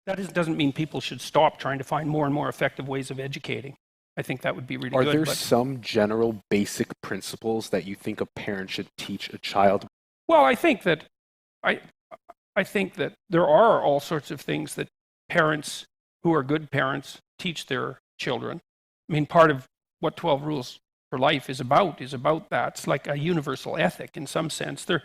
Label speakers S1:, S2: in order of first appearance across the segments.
S1: doesn't mean people should stop trying to find more and more effective ways of educating. I think that would be really good.
S2: Are there some general basic principles that you think a parent should teach a child?
S1: Well, I think that there are all sorts of things that parents who are good parents teach their children. I mean, part of what 12 Rules for Life is about that. It's like a universal ethic in some sense. They're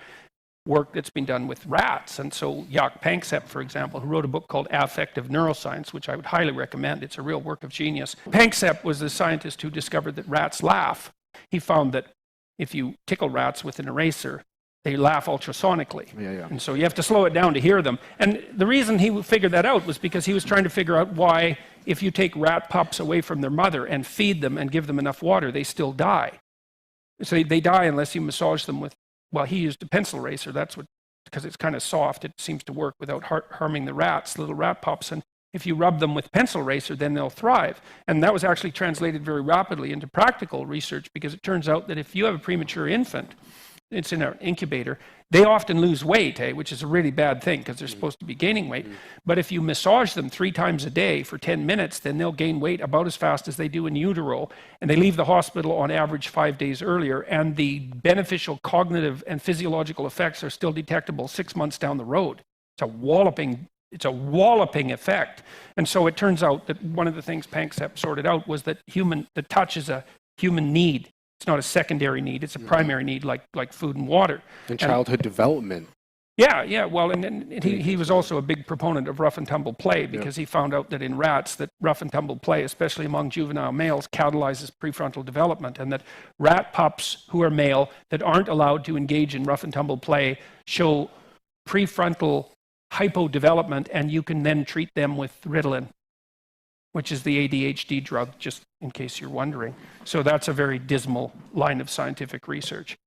S1: work that's been done with rats. And so Jaak Panksepp, for example, who wrote a book called Affective Neuroscience, which I would highly recommend. It's a real work of genius. Panksepp was the scientist who discovered that rats laugh. He found that if you tickle rats with an eraser, they laugh ultrasonically.
S2: Yeah.
S1: And so you have to slow it down to hear them. And the reason he figured that out was because he was trying to figure out why, if you take rat pups away from their mother and feed them and give them enough water, they still die. So they die unless you massage them with, well, he used a pencil eraser. That's what, because it's kind of soft, it seems to work without harming the rats, little rat pups. And if you rub them with pencil eraser, then they'll thrive. And that was actually translated very rapidly into practical research, because it turns out that if you have a premature infant, it's in an incubator, they often lose weight, which is a really bad thing because they're supposed to be gaining weight. But if you massage them 3 times a day for 10 minutes, then they'll gain weight about as fast as they do in utero. And they leave the hospital on average 5 days earlier. And the beneficial cognitive and physiological effects are still detectable 6 months down the road. It's a walloping effect. And so it turns out that one of the things Panksepp sorted out was that the touch is a human need. It's not a secondary need, it's a primary need like food and water.
S2: And childhood development.
S1: Yeah, well, and he was also a big proponent of rough and tumble play, because he found out that in rats that rough and tumble play, especially among juvenile males, catalyzes prefrontal development, and that rat pups who are male that aren't allowed to engage in rough and tumble play show prefrontal hypodevelopment, and you can then treat them with Ritalin, which is the ADHD drug, just in case you're wondering. So that's a very dismal line of scientific research.